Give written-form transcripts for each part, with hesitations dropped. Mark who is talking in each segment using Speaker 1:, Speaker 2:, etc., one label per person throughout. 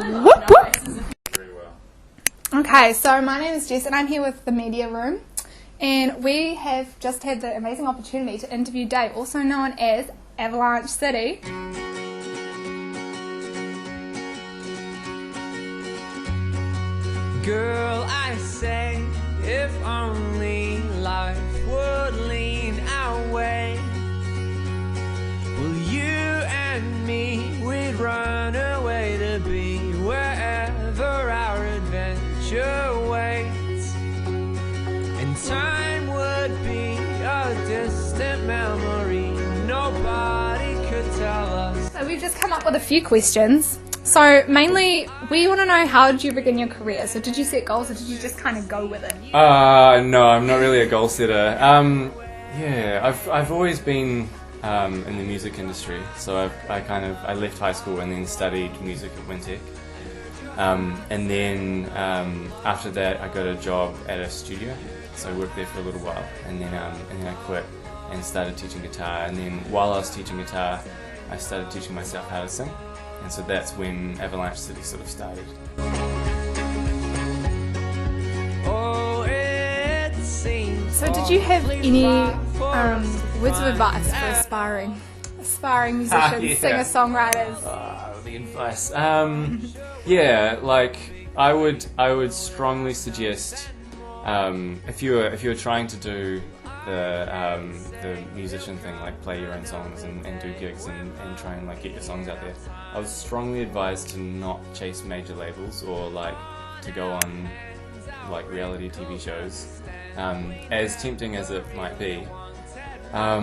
Speaker 1: Whoop, whoop. Okay, so my name is Jess and I'm here with the media room, and we have just had the amazing opportunity to interview Dave, also known as Avalanche City.
Speaker 2: Girl, I say, if only life would lean our way, well, you and me, we'd run away to be wherever our adventure waits, and time would be a distant memory nobody could tell us.
Speaker 1: So we've just come up with a few questions. So mainly, we want to know, how did you begin your career? So did you set goals or did you just kind of go with it?
Speaker 3: No, I'm not really a goal setter. I've always been in the music industry. So I left high school and then studied music at Wintec. And then after that, I got a job at a studio. So I worked there for a little while, and then I quit and started teaching guitar. And then while I was teaching guitar, I started teaching myself how to sing. And so that's when Avalanche City sort of started.
Speaker 2: Oh, it seems
Speaker 1: So did you have any words of advice for aspiring musicians, singer-songwriters?
Speaker 3: The advice. Yeah, like I would strongly suggest if you were trying to do the musician thing, like play your own songs and do gigs and try and like get your songs out there, I would strongly advise to not chase major labels or like to go on like reality TV shows, as tempting as it might be. I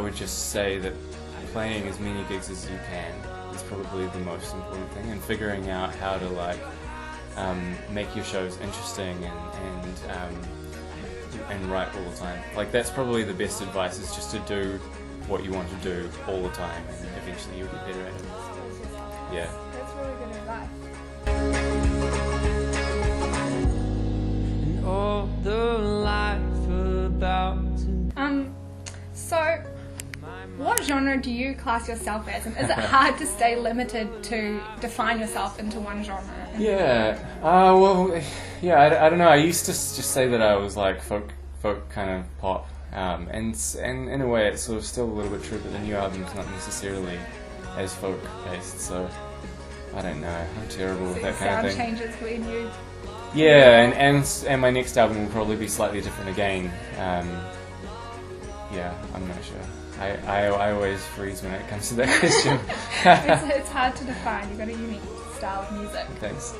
Speaker 3: would just say that playing as many gigs as you can is probably the most important thing, and figuring out how to like make your shows interesting and write all the time. Like that's probably the best advice, is just to do what you want to do all the time, and eventually you'll get better at it. Yeah.
Speaker 1: That's really good advice.
Speaker 2: and all the life about
Speaker 1: So what genre do you class yourself as, and is it hard to stay limited to define yourself into one genre?
Speaker 3: Yeah. I don't know. I used to just say that I was like folk kind of pop, and in a way it's sort of still a little bit true, but the new album's not necessarily as folk based. So I don't know. I'm terrible with that kind of thing.
Speaker 1: Sound changes when you.
Speaker 3: Yeah, and my next album will probably be slightly different again. Yeah, I'm not sure. I always freeze when it comes to that question.
Speaker 1: It's hard to define. You've got a unique style of music.
Speaker 3: Thanks.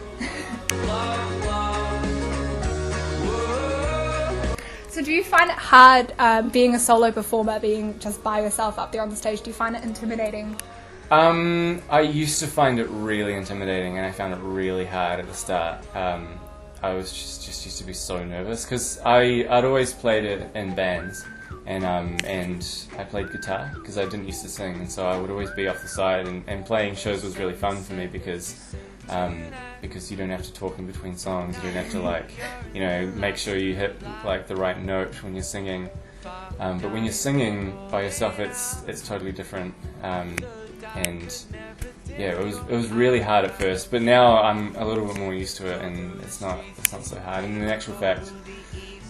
Speaker 1: So do you find it hard being a solo performer, being just by yourself up there on the stage? Do you find it intimidating?
Speaker 3: I used to find it really intimidating, and I found it really hard at the start. I was just used to be so nervous, because I'd always played it in bands. And I played guitar because I didn't used to sing, and so I would always be off the side, and playing shows was really fun for me because you don't have to talk in between songs, you don't have to like, make sure you hit like the right note when you're singing, but when you're singing by yourself it's totally different, and yeah, it was really hard at first, but now I'm a little bit more used to it, and it's not so hard. And in actual fact,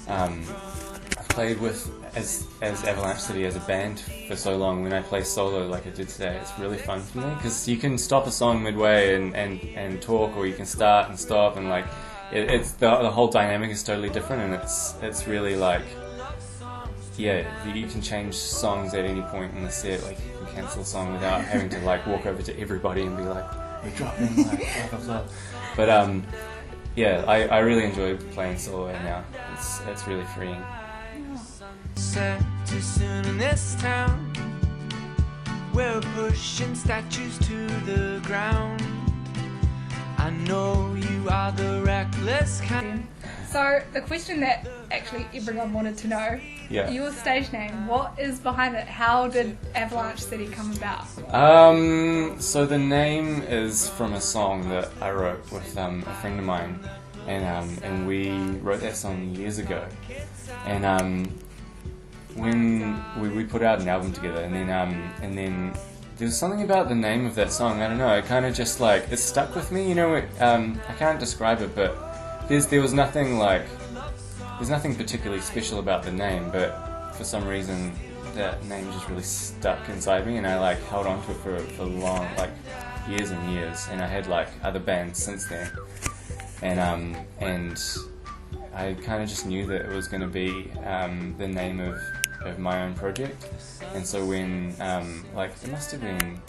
Speaker 3: I've played with as Avalanche City as a band for so long. When I play solo like I did today, it's really fun for me, because you can stop a song midway and talk, or you can start and stop, and like it's the whole dynamic is totally different, and it's really like, yeah, you can change songs at any point in the set. Like you can cancel a song without having to like walk over to everybody and be like, we're dropping like blah blah blah. But yeah, I really enjoy playing solo now. It's really freeing.
Speaker 2: Said too soon in this town, we're pushing statues to the ground. I know you are the reckless kind.
Speaker 1: So the question that actually everyone wanted to know,
Speaker 3: Yeah.
Speaker 1: your stage name, what is behind it? How did Avalanche City come about?
Speaker 3: So the name is from a song that I wrote with a friend of mine, and we wrote that song years ago, and when we put out an album together, and then there was something about the name of that song. I don't know. It kind of just like it stuck with me. You know, I can't describe it, but there was nothing like there's nothing particularly special about the name, but for some reason that name just really stuck inside me, and I like held on to it for long, like years and years. And I had like other bands since then, and I kind of just knew that it was going to be the name of my own project. And so when like it must have been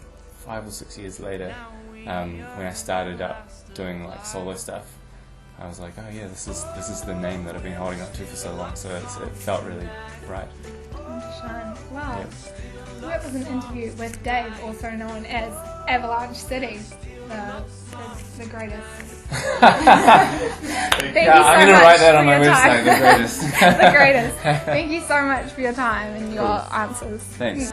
Speaker 3: 5 or 6 years later, when I started up doing like solo stuff, I was like, oh yeah, this is the name that I've been holding on to for so long. So it felt really right.
Speaker 1: Shine. Wow.
Speaker 3: Yep.
Speaker 1: That was an interview with Dave, also known as Avalanche City, the greatest. Thank you so
Speaker 3: I'm going to
Speaker 1: much
Speaker 3: write that on
Speaker 1: for
Speaker 3: my
Speaker 1: your
Speaker 3: website,
Speaker 1: time.
Speaker 3: the greatest.
Speaker 1: The greatest. Thank you so much for your time and your answers.
Speaker 3: Thanks.